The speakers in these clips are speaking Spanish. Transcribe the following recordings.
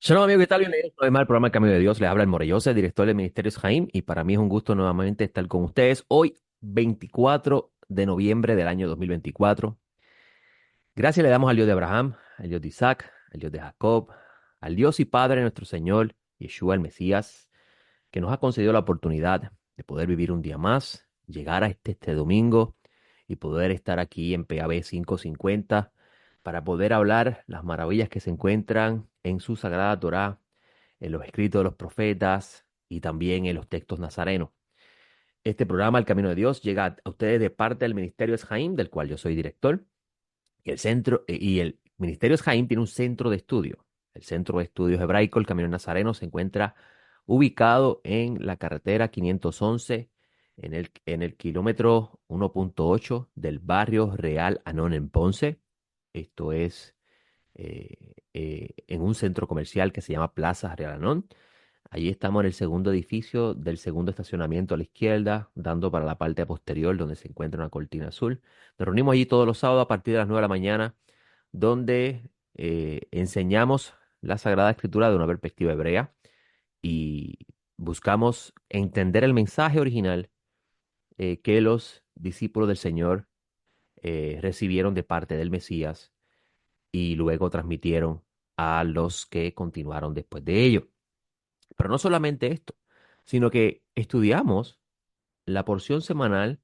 Shalom amigo, ¿qué tal? Bienvenidos una vez más al programa El Camino de Dios. Les habla el Morellosa, el director del Ministerio Jaim, y para mí es un gusto nuevamente estar con ustedes hoy, 24 de noviembre del año 2024. Gracias le damos al Dios de Abraham, al Dios de Isaac, al Dios de Jacob, al Dios y Padre de nuestro Señor, Yeshua el Mesías, que nos ha concedido la oportunidad de poder vivir un día más, llegar a este domingo y poder estar aquí en PAB 550 para poder hablar las maravillas que se encuentran en su sagrada Torá, en los escritos de los profetas y también en los textos nazarenos. Este programa, El Camino de Dios, llega a ustedes de parte del Ministerio Esjaim, del cual yo soy director, y el Ministerio Esjaim tiene un centro de estudio. El Centro de Estudios Hebraico, el Camino Nazareno, se encuentra ubicado en la carretera 511, en el kilómetro 1.8 del barrio Real Anón en Ponce. Esto es en un centro comercial que se llama Plaza Real Anón. Allí estamos en el segundo edificio del segundo estacionamiento a la izquierda, dando para la parte posterior donde se encuentra una cortina azul. Nos reunimos allí todos los sábados a partir de las 9 de la mañana, donde enseñamos la Sagrada Escritura de una perspectiva hebrea y buscamos entender el mensaje original que los discípulos del Señor recibieron de parte del Mesías y luego transmitieron a los que continuaron después de ello. Pero no solamente esto, sino que estudiamos la porción semanal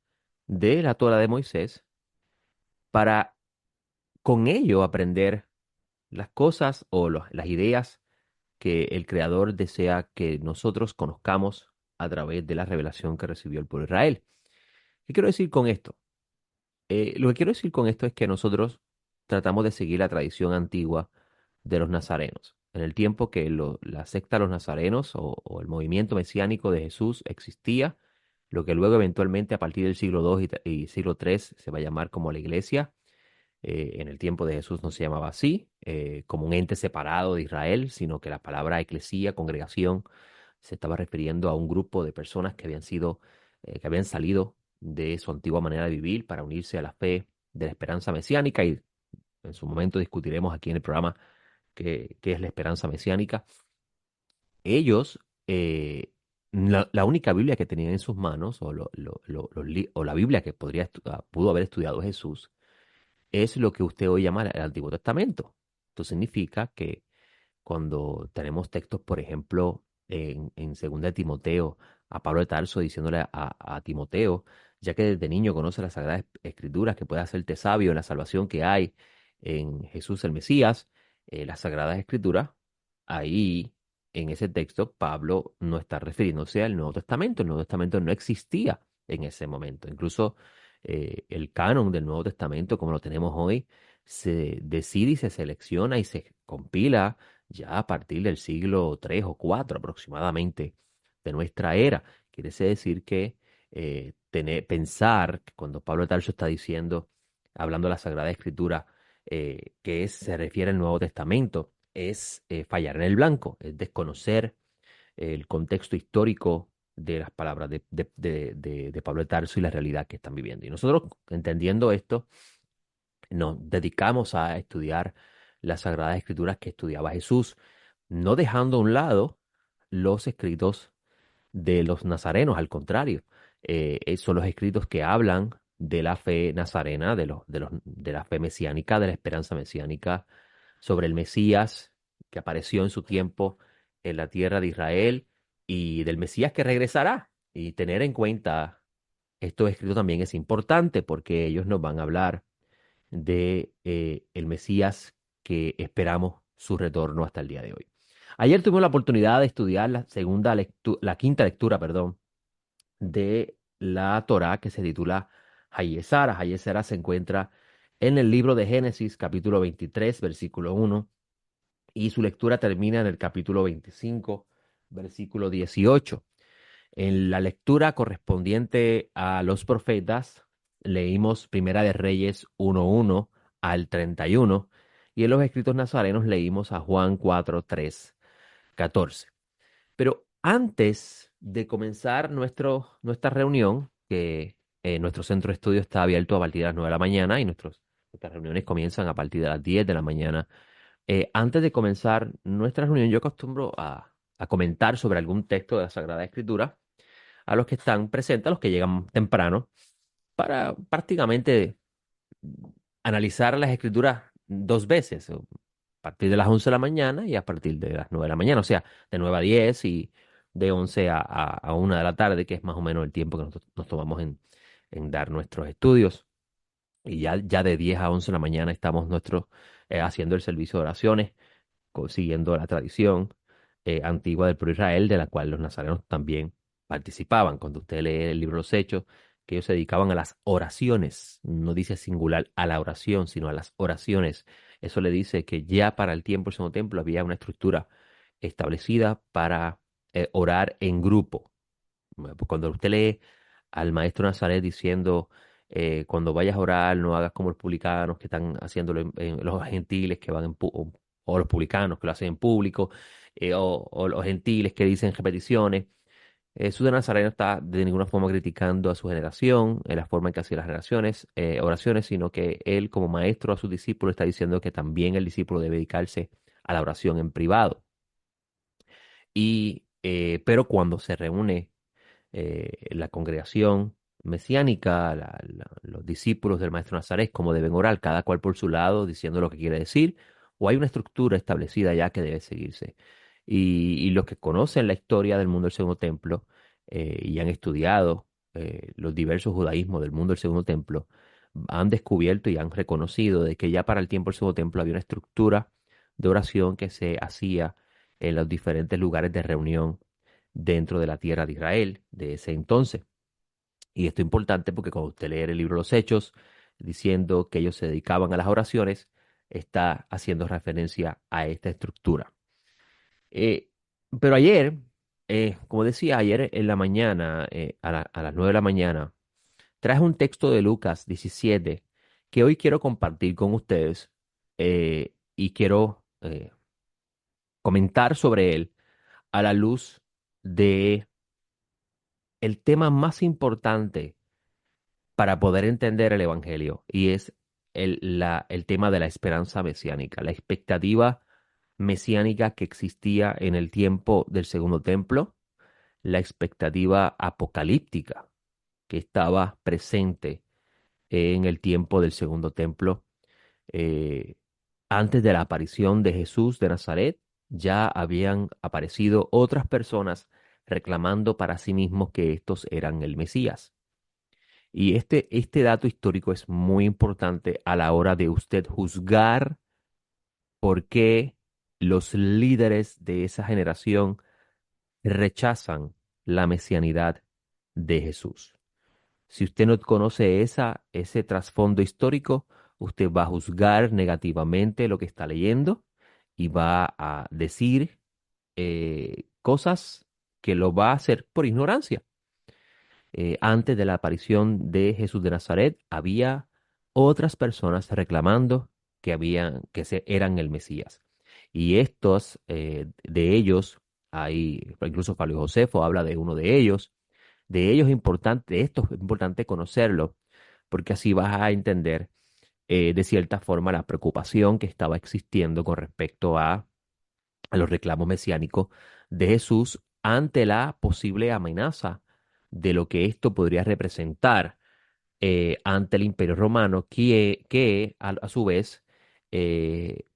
de la Torah de Moisés para con ello aprender las cosas o las ideas que el Creador desea que nosotros conozcamos a través de la revelación que recibió el pueblo de Israel. ¿Qué quiero decir con esto? Lo que quiero decir con esto es que nosotros tratamos de seguir la tradición antigua de los nazarenos. En el tiempo que la secta de los nazarenos o el movimiento mesiánico de Jesús existía, lo que luego eventualmente a partir del siglo II y siglo III se va a llamar como la iglesia. En el tiempo de Jesús no se llamaba así, como un ente separado de Israel, sino que la palabra eclesía, congregación, se estaba refiriendo a un grupo de personas que habían salido de su antigua manera de vivir para unirse a la fe de la esperanza mesiánica, y en su momento discutiremos aquí en el programa qué es la esperanza mesiánica. Ellos, la única Biblia que tenían en sus manos, o la Biblia que pudo haber estudiado Jesús, es lo que usted hoy llama el Antiguo Testamento. Esto significa que cuando tenemos textos, por ejemplo, en 2 de Timoteo, a Pablo de Tarso diciéndole a Timoteo, ya que desde niño conoce las Sagradas Escrituras, que puede hacerte sabio en la salvación que hay en Jesús el Mesías, las Sagradas Escrituras, ahí en ese texto Pablo no está refiriéndose al Nuevo Testamento. El Nuevo Testamento no existía en ese momento. Incluso el canon del Nuevo Testamento, como lo tenemos hoy, se decide y se selecciona y se compila ya a partir del siglo III o IV aproximadamente de nuestra era. Quiere decir que pensar que cuando Pablo de Tarso está diciendo, hablando de la Sagrada Escritura, se refiere al Nuevo Testamento, es fallar en el blanco, es desconocer el contexto histórico de las palabras de Pablo de Tarso y la realidad que están viviendo. Y nosotros, entendiendo esto, nos dedicamos a estudiar las Sagradas Escrituras que estudiaba Jesús, no dejando a un lado los escritos de los nazarenos, al contrario, son los escritos que hablan de la fe nazarena, de la fe mesiánica, de la esperanza mesiánica, sobre el Mesías que apareció en su tiempo en la tierra de Israel y del Mesías que regresará. Y tener en cuenta estos escritos también es importante porque ellos nos van a hablar de el Mesías que esperamos su retorno hasta el día de hoy. Ayer tuvimos la oportunidad de estudiar la quinta lectura, perdón, de la Torá que se titula Hayesara. Hayesara se encuentra en el libro de Génesis, capítulo 23, versículo 1, y su lectura termina en el capítulo 25, versículo 18. En la lectura correspondiente a los profetas, leímos Primera de Reyes 1:1 al 31, y en los escritos nazarenos leímos a Juan 4:3-14. Pero antes de comenzar nuestra reunión, que nuestro centro de estudio está abierto a partir de las 9 de la mañana y nuestras reuniones comienzan a partir de las 10 de la mañana Antes de comenzar nuestra reunión, yo acostumbro a comentar sobre algún texto de la Sagrada Escritura a los que están presentes, a los que llegan temprano, para prácticamente analizar las Escrituras dos veces, a partir de las 11 de la mañana y a partir de las 9 de la mañana, o sea, de 9 a 10 y de 11 a 1 de la tarde, que es más o menos el tiempo que nos tomamos en dar nuestros estudios. Y ya de 10 a 11 de la mañana estamos haciendo el servicio de oraciones siguiendo la tradición antigua del pueblo de Israel, de la cual los nazarenos también participaban. Cuando usted lee el libro de los Hechos, que ellos se dedicaban a las oraciones, no dice singular a la oración, sino a las oraciones. Eso le dice que ya para el tiempo del segundo templo había una estructura establecida para orar en grupo. Cuando usted lee al maestro Nazaret diciendo, cuando vayas a orar, no hagas como los publicanos que están haciéndolo, los gentiles que van o los publicanos que lo hacen en público, o los gentiles que dicen repeticiones. Jesús de Nazaret no está de ninguna forma criticando a su generación, en la forma en que hacía las generaciones, oraciones, sino que él como maestro a sus discípulos está diciendo que también el discípulo debe dedicarse a la oración en privado. Pero cuando se reúne la congregación mesiánica, los discípulos del maestro Nazaret, cómo deben orar, cada cual por su lado, diciendo lo que quiere decir, o hay una estructura establecida ya que debe seguirse. Y los que conocen la historia del mundo del Segundo Templo y han estudiado los diversos judaísmos del mundo del Segundo Templo, han descubierto y han reconocido de que ya para el tiempo del Segundo Templo había una estructura de oración que se hacía en los diferentes lugares de reunión dentro de la tierra de Israel de ese entonces. Y esto es importante porque cuando usted lee el libro de los Hechos, diciendo que ellos se dedicaban a las oraciones, está haciendo referencia a esta estructura. Eh, pero ayer, como decía, ayer en la mañana, a las 9 de la mañana, traje un texto de Lucas 17 que hoy quiero compartir con ustedes y quiero comentar sobre él a la luz de el tema más importante para poder entender el Evangelio, y es el tema de la esperanza mesiánica, la expectativa mesiánica que existía en el tiempo del Segundo Templo, la expectativa apocalíptica que estaba presente en el tiempo del Segundo Templo. eh, Antes de la aparición de Jesús de Nazaret, ya habían aparecido otras personas reclamando para sí mismos que estos eran el Mesías. Y este dato histórico es muy importante a la hora de usted juzgar por qué los líderes de esa generación rechazan la mesianidad de Jesús. Si usted no conoce ese trasfondo histórico, usted va a juzgar negativamente lo que está leyendo y va a decir cosas que lo va a hacer por ignorancia. Antes de la aparición de Jesús de Nazaret, había otras personas reclamando eran el Mesías. Y estos, de ellos, incluso Fabio Josefo habla de uno de ellos es importante, de esto es importante conocerlo, porque así vas a entender de cierta forma la preocupación que estaba existiendo con respecto a los reclamos mesiánicos de Jesús ante la posible amenaza de lo que esto podría representar ante el Imperio Romano, que a su vez eh,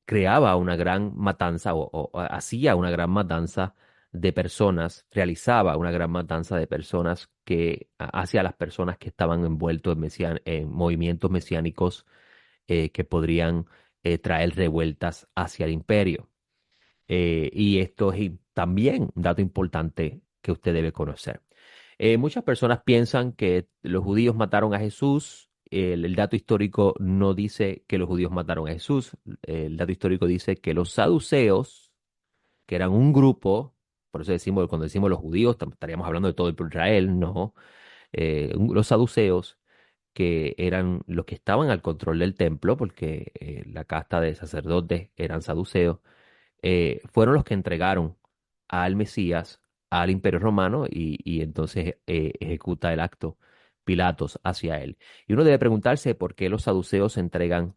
creaba una gran matanza o hacía una gran matanza de personas, realizaba una gran matanza de personas hacia las personas que estaban envueltos en movimientos mesiánicos que podrían traer revueltas hacia el imperio. Y esto es también un dato importante que usted debe conocer. Muchas personas piensan que los judíos mataron a Jesús. El dato histórico no dice que los judíos mataron a Jesús. El dato histórico dice que los saduceos, que eran un grupo, por eso decimos, cuando decimos los judíos, estaríamos hablando de todo el pueblo de Israel, no. Los saduceos, que eran los que estaban al control del templo, porque la casta de sacerdotes eran saduceos, fueron los que entregaron al Mesías al Imperio Romano y entonces ejecuta el acto Pilatos hacia él. Y uno debe preguntarse por qué los saduceos entregan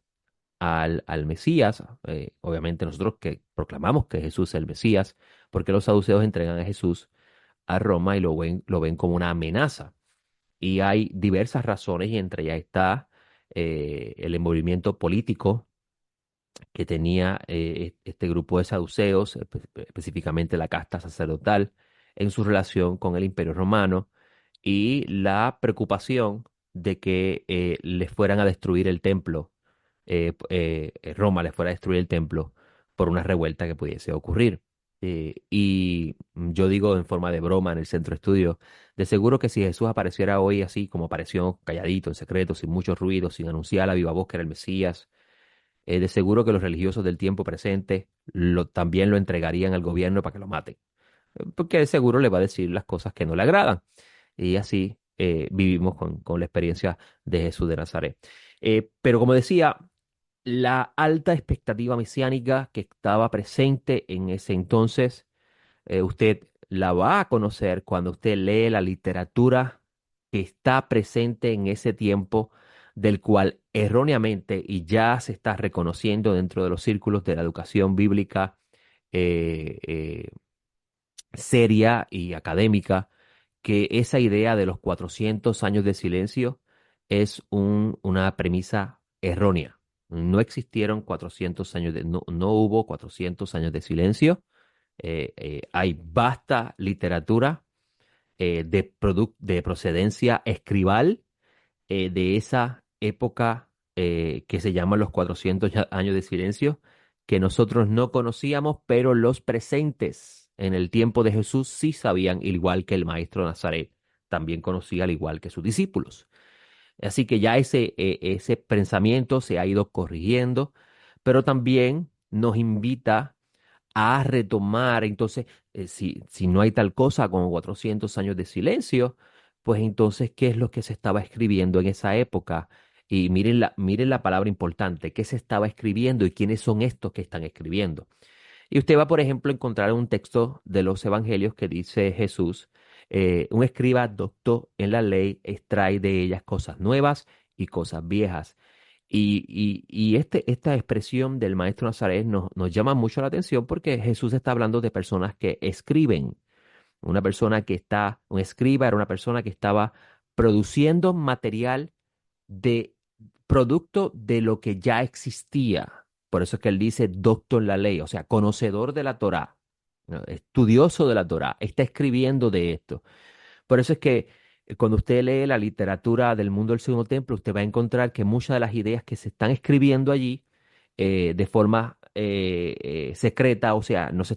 al Mesías. Obviamente nosotros que proclamamos que Jesús es el Mesías, porque los saduceos entregan a Jesús a Roma y lo ven como una amenaza. Y hay diversas razones y entre ellas está el envolvimiento político que tenía este grupo de saduceos, específicamente la casta sacerdotal, en su relación con el Imperio Romano y la preocupación de que les fueran a destruir el templo, Roma les fuera a destruir el templo por una revuelta que pudiese ocurrir. Yo digo en forma de broma en el centro de estudio, de seguro que si Jesús apareciera hoy así como apareció, calladito, en secreto, sin mucho ruido, sin anunciar a viva voz que era el Mesías, de seguro que los religiosos del tiempo presente también lo entregarían al gobierno para que lo maten, porque de seguro le va a decir las cosas que no le agradan. Y así vivimos con la experiencia de Jesús de Nazaret. Pero como decía, la alta expectativa mesiánica que estaba presente en ese entonces, usted la va a conocer cuando usted lee la literatura que está presente en ese tiempo, del cual erróneamente y ya se está reconociendo dentro de los círculos de la educación bíblica eh, seria y académica, que esa idea de los 400 años de silencio es una premisa errónea. No existieron 400 años no hubo 400 años de silencio. Hay vasta literatura de procedencia escribal de esa época que se llama los 400 años de silencio, que nosotros no conocíamos, pero los presentes en el tiempo de Jesús sí sabían, igual que el maestro Nazaret, también conocía al igual que sus discípulos. Así que ya ese pensamiento se ha ido corrigiendo, pero también nos invita a retomar. Entonces, si no hay tal cosa como 400 años de silencio, pues entonces, ¿qué es lo que se estaba escribiendo en esa época? Y miren la palabra importante, ¿qué se estaba escribiendo y quiénes son estos que están escribiendo? Y usted va, por ejemplo, a encontrar un texto de los evangelios que dice Jesús, un escriba docto en la ley extrae de ellas cosas nuevas y cosas viejas. Esta expresión del maestro Nazaret nos llama mucho la atención porque Jesús está hablando de personas que escriben. Un escriba era una persona que estaba produciendo material de producto de lo que ya existía. Por eso es que él dice docto en la ley, o sea, conocedor de la Torá, ¿no? Estudioso de la Torá, está escribiendo de esto. Por eso es que cuando usted lee la literatura del mundo del Segundo Templo, usted va a encontrar que muchas de las ideas que se están escribiendo allí de forma secreta, o sea, no se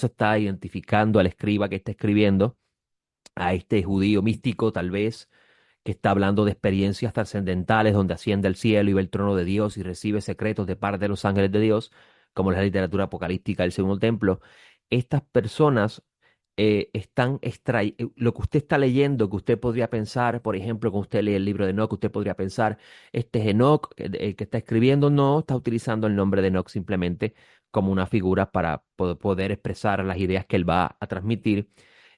está identificando al escriba que está escribiendo, a este judío místico tal vez, que está hablando de experiencias trascendentales donde asciende al cielo y ve el trono de Dios y recibe secretos de parte de los ángeles de Dios, como es la literatura apocalíptica del Segundo Templo. Estas personas lo que usted está leyendo, que usted podría pensar, por ejemplo, cuando usted lee el libro de Enoch, usted podría pensar, este es Enoch, el que está escribiendo, no, está utilizando el nombre de Enoch simplemente como una figura para poder expresar las ideas que él va a transmitir.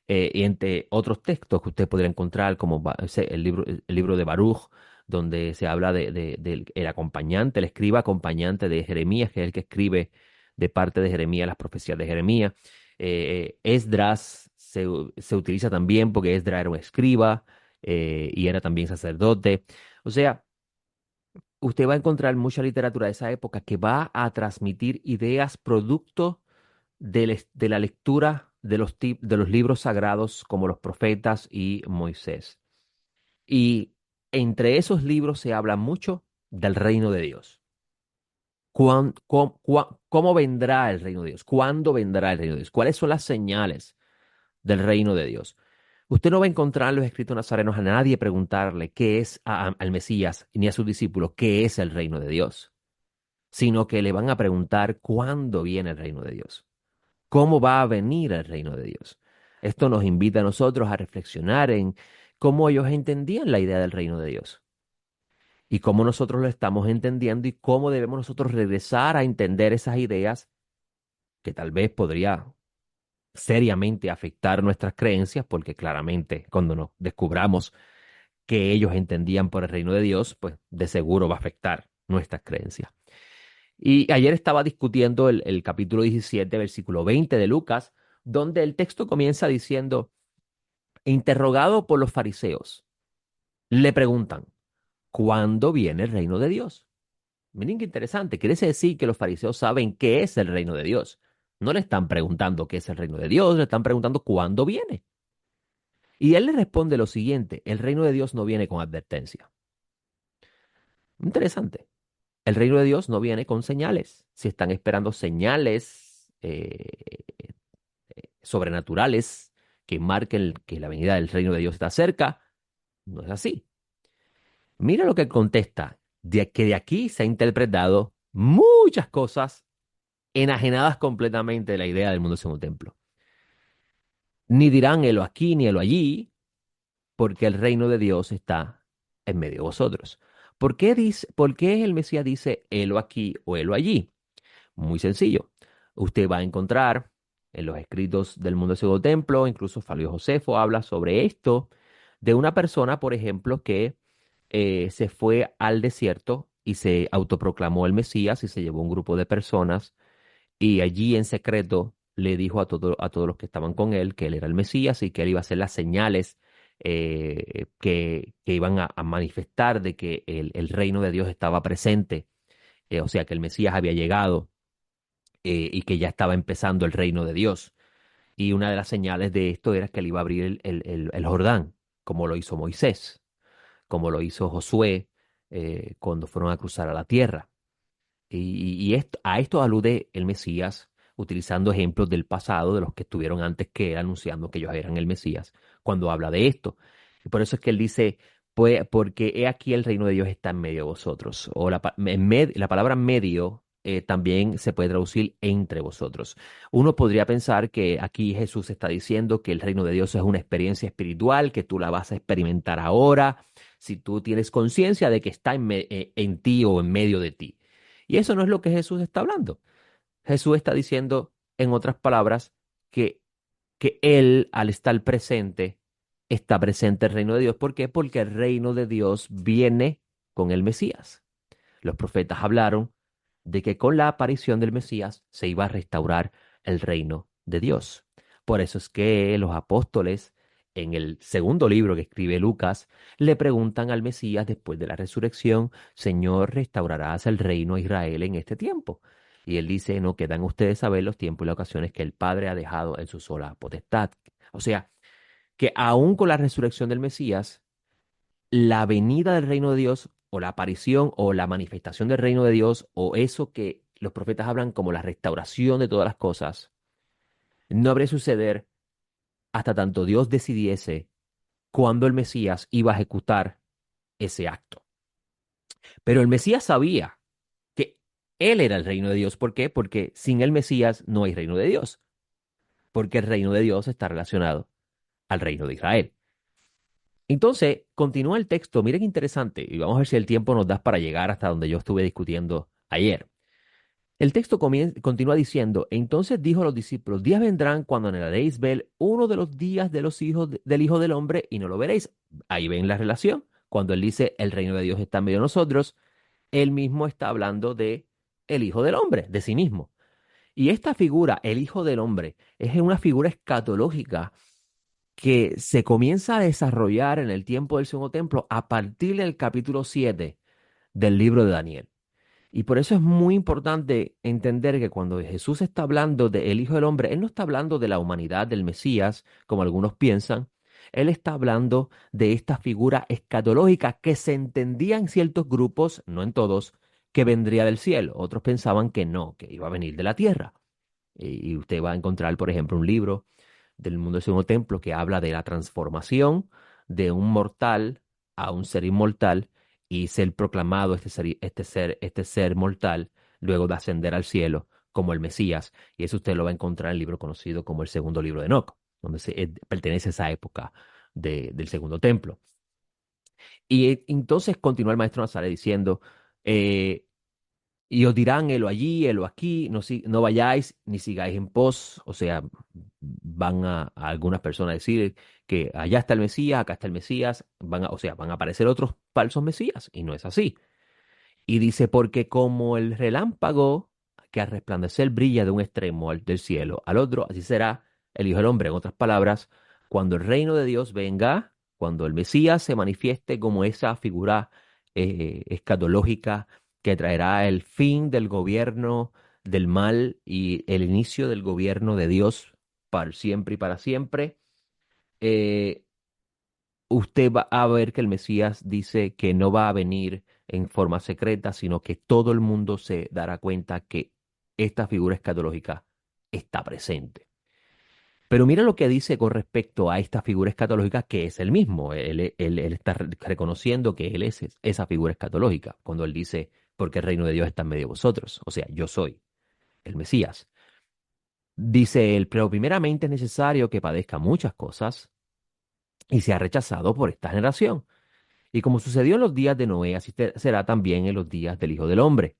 Y entre otros textos que usted podría encontrar, como el libro de Baruch, donde se habla del el acompañante, el escriba acompañante de Jeremías, que es el que escribe de parte de Jeremías las profecías de Jeremías. Esdras se utiliza también porque Esdras era un escriba y era también sacerdote. O sea, usted va a encontrar mucha literatura de esa época que va a transmitir ideas producto de la lectura de los libros sagrados como los profetas y Moisés. Y entre esos libros se habla mucho del reino de Dios. ¿Cómo vendrá el reino de Dios? ¿Cuándo vendrá el reino de Dios? ¿Cuáles son las señales del reino de Dios? Usted no va a encontrar en los escritos nazarenos a nadie preguntarle qué es al Mesías ni a sus discípulos qué es el reino de Dios, sino que le van a preguntar cuándo viene el reino de Dios, cómo va a venir el reino de Dios. Esto nos invita a nosotros a reflexionar en cómo ellos entendían la idea del reino de Dios y cómo nosotros lo estamos entendiendo y cómo debemos nosotros regresar a entender esas ideas que tal vez podría seriamente afectar nuestras creencias, porque claramente cuando nos descubramos que ellos entendían por el reino de Dios, pues de seguro va a afectar. nuestras creencias. Y ayer estaba discutiendo el capítulo 17, versículo 20 de Lucas, donde el texto comienza diciendo, interrogado por los fariseos, le preguntan, ¿cuándo viene el reino de Dios? Miren qué interesante, quiere decir que los fariseos saben qué es el reino de Dios. No le están preguntando qué es el reino de Dios, le están preguntando cuándo viene. Y él le responde lo siguiente, el reino de Dios no viene con advertencia. Interesante. El reino de Dios no viene con señales. Si están esperando señales sobrenaturales que marquen que la venida del reino de Dios está cerca, no es así. Mira lo que contesta, de que de aquí se ha interpretado muchas cosas enajenadas completamente de la idea del mundo según templo. Ni dirán helo aquí ni helo allí, porque el reino de Dios está en medio de vosotros. ¿Por qué el Mesías dice helo aquí o helo allí? Muy sencillo. Usted va a encontrar en los escritos del mundo del segundo templo, incluso Flavio Josefo habla sobre esto, de una persona, por ejemplo, que se fue al desierto y se autoproclamó el Mesías y se llevó un grupo de personas y allí en secreto le dijo a todos los que estaban con él que él era el Mesías y que él iba a hacer las señales que iban a manifestar de que el reino de Dios estaba presente, o sea, que el Mesías había llegado y que ya estaba empezando el reino de Dios. Y una de las señales de esto era que él iba a abrir el Jordán, como lo hizo Moisés, como lo hizo Josué cuando fueron a cruzar a la tierra. A esto alude el Mesías, utilizando ejemplos del pasado, de los que estuvieron antes que él, anunciando que ellos eran el Mesías, cuando habla de esto. Y por eso es que él dice, pues, porque he aquí el reino de Dios está en medio de vosotros. O la palabra medio también se puede traducir entre vosotros. Uno podría pensar que aquí Jesús está diciendo que el reino de Dios es una experiencia espiritual, que tú la vas a experimentar ahora, si tú tienes conciencia de que está en ti o en medio de ti. Y eso no es lo que Jesús está hablando. Jesús está diciendo, en otras palabras, que, que Él, al estar presente, está presente el reino de Dios. ¿Por qué? Porque el reino de Dios viene con el Mesías. Los profetas hablaron de que con la aparición del Mesías se iba a restaurar el reino de Dios. Por eso es que los apóstoles, en el segundo libro que escribe Lucas, le preguntan al Mesías después de la resurrección, Señor, ¿restaurarás el reino a Israel en este tiempo? Y él dice, no quedan ustedes saber los tiempos y las ocasiones que el Padre ha dejado en su sola potestad. O sea, que aún con la resurrección del Mesías, la venida del reino de Dios o la aparición o la manifestación del reino de Dios o eso que los profetas hablan como la restauración de todas las cosas, no habría de suceder hasta tanto Dios decidiese cuándo el Mesías iba a ejecutar ese acto. Pero el Mesías sabía que él era el reino de Dios. ¿Por qué? Porque sin el Mesías no hay reino de Dios, porque el reino de Dios está relacionado al reino de Israel. Entonces, continúa el texto, miren qué interesante, y vamos a ver si el tiempo nos da para llegar hasta donde yo estuve discutiendo ayer. El texto continúa diciendo, entonces dijo a los discípulos, días vendrán cuando anhelaréis ver uno de los días de los hijos del Hijo del Hombre y no lo veréis. Ahí ven la relación. Cuando él dice, el reino de Dios está en medio de nosotros, él mismo está hablando de el Hijo del Hombre, de sí mismo. Y esta figura, el Hijo del Hombre, es una figura escatológica que se comienza a desarrollar en el tiempo del Segundo Templo a partir del capítulo 7 del libro de Daniel. Y por eso es muy importante entender que cuando Jesús está hablando del Hijo del Hombre, Él no está hablando de la humanidad del Mesías, como algunos piensan. Él está hablando de esta figura escatológica que se entendía en ciertos grupos, no en todos, que vendría del cielo. Otros pensaban que no, que iba a venir de la tierra. Y usted va a encontrar, por ejemplo, un libro del mundo del segundo templo que habla de la transformación de un mortal a un ser inmortal y ser proclamado este ser mortal luego de ascender al cielo como el Mesías. Y eso usted lo va a encontrar en el libro conocido como el segundo libro de Enoc, donde pertenece a esa época del segundo templo. Y entonces continúa el maestro Nazaret diciendo, eh, y os dirán, helo allí, helo aquí, no, no vayáis ni sigáis en pos. O sea, van a algunas personas a decir que allá está el Mesías, acá está el Mesías, o sea, van a aparecer otros falsos Mesías, y no es así. Y dice, porque como el relámpago que al resplandecer brilla de un extremo del cielo al otro, así será el Hijo del Hombre. En otras palabras, cuando el reino de Dios venga, cuando el Mesías se manifieste como esa figura escatológica que traerá el fin del gobierno del mal y el inicio del gobierno de Dios para siempre y para siempre, eh, usted va a ver que el Mesías dice que no va a venir en forma secreta, sino que todo el mundo se dará cuenta que esta figura escatológica está presente. Pero mira lo que dice con respecto a esta figura escatológica, que es el mismo. Él está reconociendo que él es esa figura escatológica, cuando él dice, porque el reino de Dios está en medio de vosotros. O sea, yo soy el Mesías. Dice él, pero primeramente es necesario que padezca muchas cosas y sea rechazado por esta generación. Y como sucedió en los días de Noé, así será también en los días del Hijo del Hombre.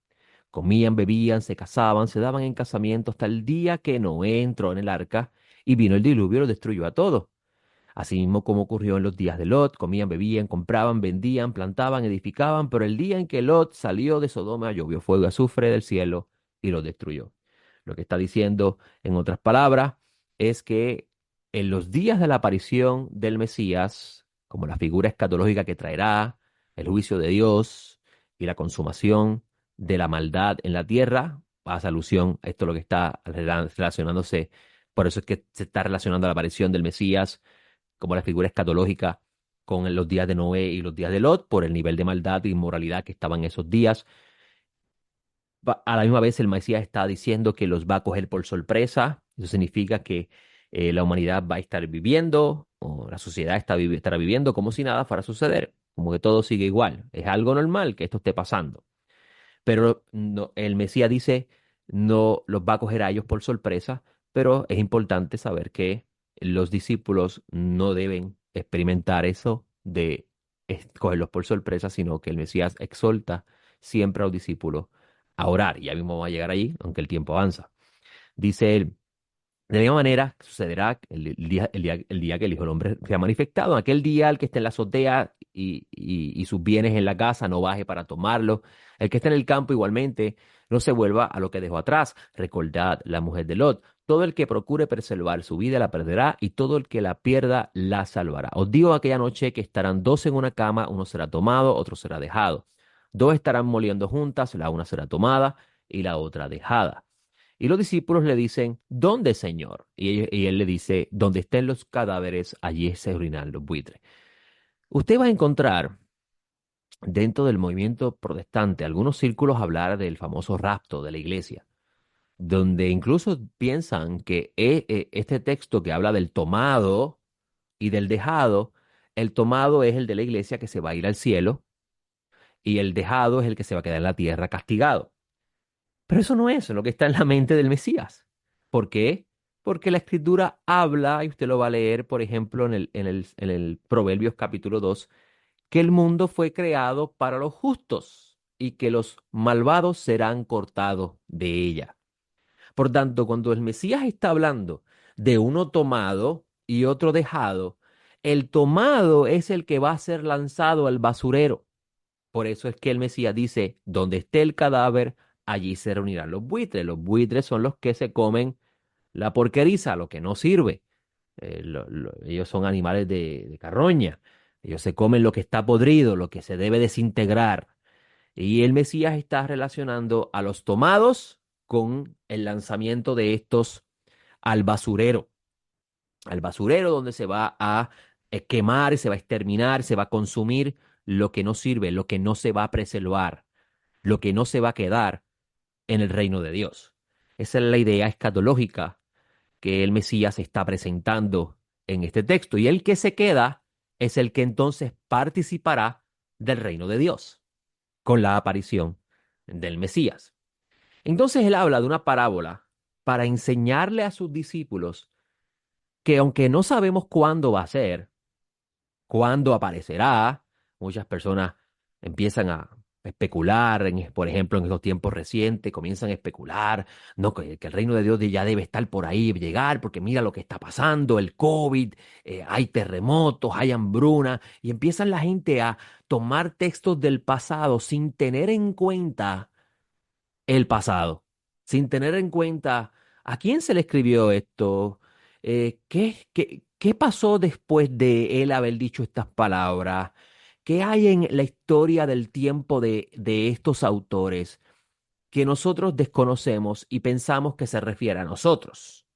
Comían, bebían, se casaban, se daban en casamiento hasta el día que Noé entró en el arca y vino el diluvio y lo destruyó a todos. Asimismo como ocurrió en los días de Lot, comían, bebían, compraban, vendían, plantaban, edificaban, pero el día en que Lot salió de Sodoma llovió fuego y azufre del cielo y lo destruyó. Lo que está diciendo, en otras palabras, es que en los días de la aparición del Mesías, como la figura escatológica que traerá el juicio de Dios y la consumación de la maldad en la tierra, hace alusión a esto lo que está relacionándose, por eso es que se está relacionando la aparición del Mesías como la figura escatológica con los días de Noé y los días de Lot, por el nivel de maldad e inmoralidad que estaban en esos días. A la misma vez el Mesías está diciendo que los va a coger por sorpresa. Eso significa que la humanidad va a estar viviendo, o la sociedad estará viviendo como si nada fuera a suceder, como que todo sigue igual. Es algo normal que esto esté pasando. Pero el Mesías dice, no los va a coger a ellos por sorpresa, pero es importante saber que los discípulos no deben experimentar eso de cogerlos por sorpresa, sino que el Mesías exhorta siempre a los discípulos a orar. Y ya mismo va a llegar allí, aunque el tiempo avanza. Dice él, de la misma manera sucederá el día que el Hijo del Hombre sea manifestado. En aquel día, el que esté en la azotea y sus bienes en la casa no baje para tomarlo. El que esté en el campo igualmente no se vuelva a lo que dejó atrás. Recordad la mujer de Lot. Todo el que procure preservar su vida la perderá, y todo el que la pierda la salvará. Os digo aquella noche que estarán dos en una cama, uno será tomado, otro será dejado. Dos estarán moliendo juntas, la una será tomada y la otra dejada. Y los discípulos le dicen, ¿dónde, Señor? Y él le dice, donde estén los cadáveres, allí se reunirán los buitres. Usted va a encontrar dentro del movimiento protestante algunos círculos hablar del famoso rapto de la iglesia, donde incluso piensan que este texto que habla del tomado y del dejado, el tomado es el de la iglesia que se va a ir al cielo y el dejado es el que se va a quedar en la tierra castigado. Pero eso no es lo que está en la mente del Mesías. ¿Por qué? Porque la escritura habla, y usted lo va a leer, por ejemplo, en el Proverbios capítulo 2, que el mundo fue creado para los justos y que los malvados serán cortados de ella. Por tanto, cuando el Mesías está hablando de uno tomado y otro dejado, el tomado es el que va a ser lanzado al basurero. Por eso es que el Mesías dice, donde esté el cadáver, allí se reunirán los buitres. Los buitres son los que se comen la porqueriza, lo que no sirve. Ellos son animales de carroña. Ellos se comen lo que está podrido, lo que se debe desintegrar. Y el Mesías está relacionando a los tomados con el lanzamiento de estos al basurero donde se va a quemar, se va a exterminar, se va a consumir lo que no sirve, lo que no se va a preservar, lo que no se va a quedar en el reino de Dios. Esa es la idea escatológica que el Mesías está presentando en este texto. Y el que se queda es el que entonces participará del reino de Dios con la aparición del Mesías. Entonces él habla de una parábola para enseñarle a sus discípulos que aunque no sabemos cuándo va a ser, cuándo aparecerá, muchas personas empiezan a especular, por ejemplo, en estos tiempos recientes, comienzan a especular, no, que el reino de Dios ya debe estar por ahí, llegar, porque mira lo que está pasando, el COVID, hay terremotos, hay hambruna, y empiezan la gente a tomar textos del pasado sin tener en cuenta el pasado, sin tener en cuenta a quién se le escribió esto, qué pasó después de él haber dicho estas palabras, qué hay en la historia del tiempo de estos autores que nosotros desconocemos y pensamos que se refiere a nosotros.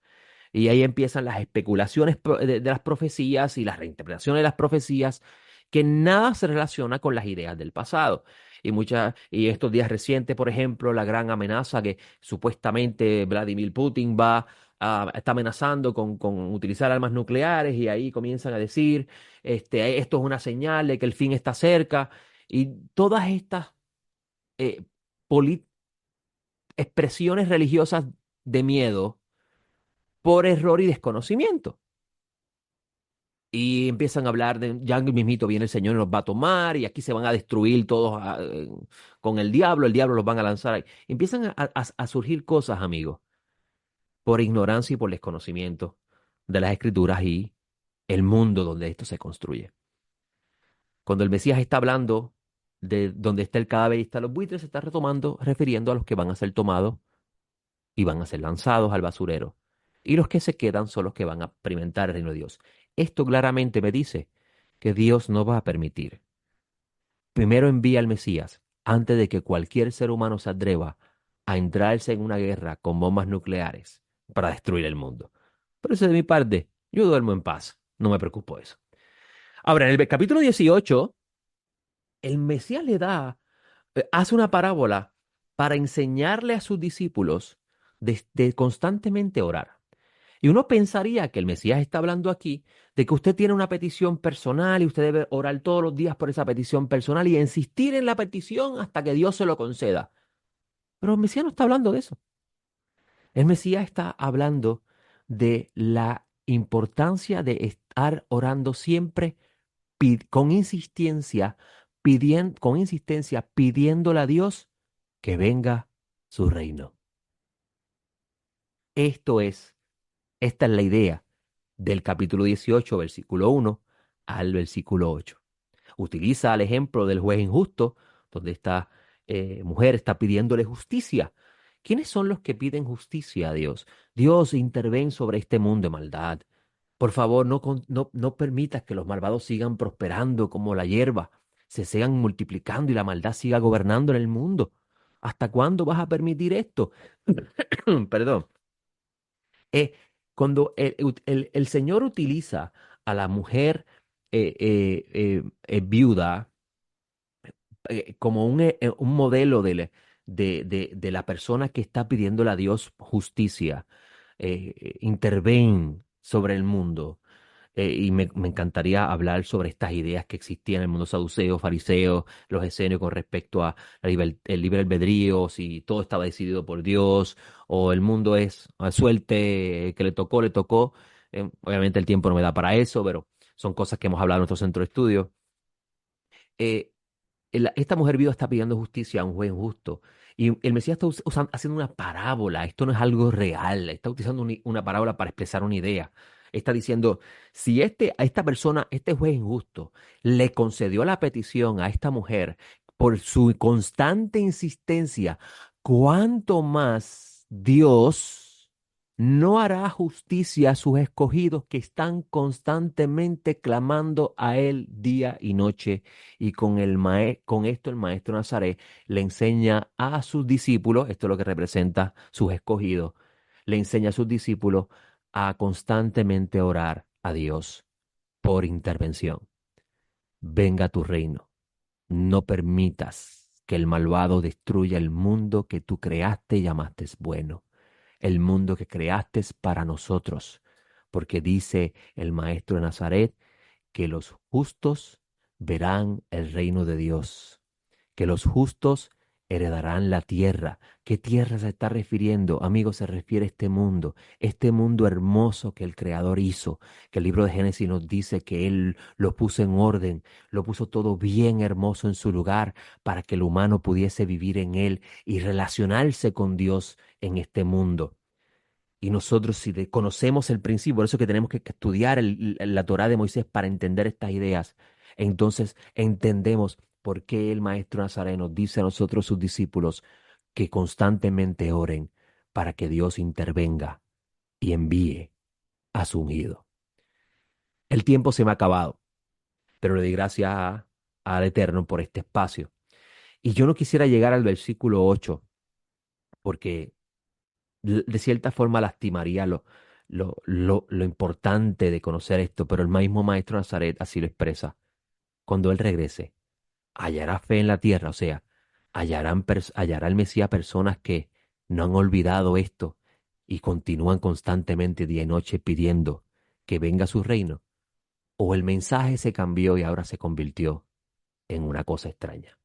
Y ahí empiezan las especulaciones de las profecías y las reinterpretaciones de las profecías que nada se relaciona con las ideas del pasado. Y estos días recientes, por ejemplo, la gran amenaza que supuestamente Vladimir Putin está amenazando con utilizar armas nucleares y ahí comienzan a decir, esto es una señal de que el fin está cerca. Y todas estas eh, poli- expresiones religiosas de miedo por error y desconocimiento. Y empiezan a hablar de, ya mismito viene el Señor y nos va a tomar, y aquí se van a destruir todos con el diablo los van a lanzar ahí. Empiezan a surgir cosas, amigos, por ignorancia y por desconocimiento de las Escrituras y el mundo donde esto se construye. Cuando el Mesías está hablando de donde está el cadáver y están los buitres, se está retomando, refiriendo a los que van a ser tomados y van a ser lanzados al basurero. Y los que se quedan son los que van a experimentar el reino de Dios. Esto claramente me dice que Dios no va a permitir. Primero envía al Mesías antes de que cualquier ser humano se atreva a entrarse en una guerra con bombas nucleares para destruir el mundo. Por eso de mi parte, yo duermo en paz. No me preocupo de eso. Ahora, en el capítulo 18, el Mesías hace una parábola para enseñarle a sus discípulos de constantemente orar. Y uno pensaría que el Mesías está hablando aquí de que usted tiene una petición personal y usted debe orar todos los días por esa petición personal y insistir en la petición hasta que Dios se lo conceda. Pero el Mesías no está hablando de eso. El Mesías está hablando de la importancia de estar orando siempre con insistencia, pidiéndole a Dios que venga su reino. Esto es Esta es la idea del capítulo 18, versículo 1 al versículo 8. Utiliza el ejemplo del juez injusto, donde esta mujer está pidiéndole justicia. ¿Quiénes son los que piden justicia a Dios? Dios, interven sobre este mundo de maldad. Por favor, no permitas que los malvados sigan prosperando como la hierba, se sigan multiplicando y la maldad siga gobernando en el mundo. ¿Hasta cuándo vas a permitir esto? Perdón. eh, Cuando el Señor utiliza a la mujer viuda como un modelo de la persona que está pidiéndole a Dios justicia, interven sobre el mundo. Y me encantaría hablar sobre estas ideas que existían en el mundo saduceo, fariseo, los esenios con respecto a el libre albedrío, si todo estaba decidido por Dios, o el mundo es a suerte, que le tocó, le tocó. Obviamente el tiempo no me da para eso, pero son cosas que hemos hablado en nuestro centro de estudio. Eh, Esta mujer viuda está pidiendo justicia a un juez justo. Y el Mesías está haciendo una parábola. Esto no es algo real. Está utilizando una parábola para expresar una idea. Está diciendo, si a esta persona, este juez injusto, le concedió la petición a esta mujer por su constante insistencia, ¿cuánto más Dios no hará justicia a sus escogidos que están constantemente clamando a Él día y noche? Y con esto el maestro Nazaret le enseña a sus discípulos, esto es lo que representa sus escogidos, le enseña a sus discípulos a constantemente orar a Dios por intervención. Venga tu reino. No permitas que el malvado destruya el mundo que tú creaste y llamaste bueno, el mundo que creaste para nosotros, porque dice el maestro de Nazaret que los justos verán el reino de Dios, que los justos heredarán la tierra. ¿Qué tierra se está refiriendo? Amigos, se refiere a este mundo hermoso que el Creador hizo, que el libro de Génesis nos dice que Él lo puso en orden, lo puso todo bien hermoso en su lugar para que el humano pudiese vivir en Él y relacionarse con Dios en este mundo. Y nosotros si conocemos el principio, por eso es que tenemos que estudiar la Torá de Moisés para entender estas ideas. Entonces entendemos por qué el Maestro Nazareno dice a nosotros, sus discípulos, que constantemente oren para que Dios intervenga y envíe a su ungido. El tiempo se me ha acabado, pero le doy gracias al Eterno por este espacio. Y yo no quisiera llegar al versículo 8 porque de cierta forma lastimaría lo importante de conocer esto, pero el mismo Maestro Nazaret así lo expresa. Cuando Él regrese, hallará fe en la tierra, o sea, hallará el Mesías personas que no han olvidado esto y continúan constantemente día y noche pidiendo que venga su reino, o el mensaje se cambió y ahora se convirtió en una cosa extraña.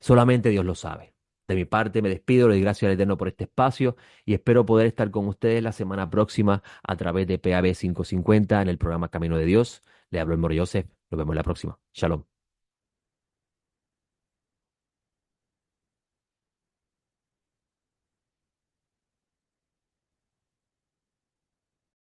Solamente Dios lo sabe. De mi parte me despido, le doy gracias al Eterno por este espacio y espero poder estar con ustedes la semana próxima a través de PAB 550 en el programa Camino de Dios. Le hablo el Moro Yosef. Nos vemos la próxima. Shalom.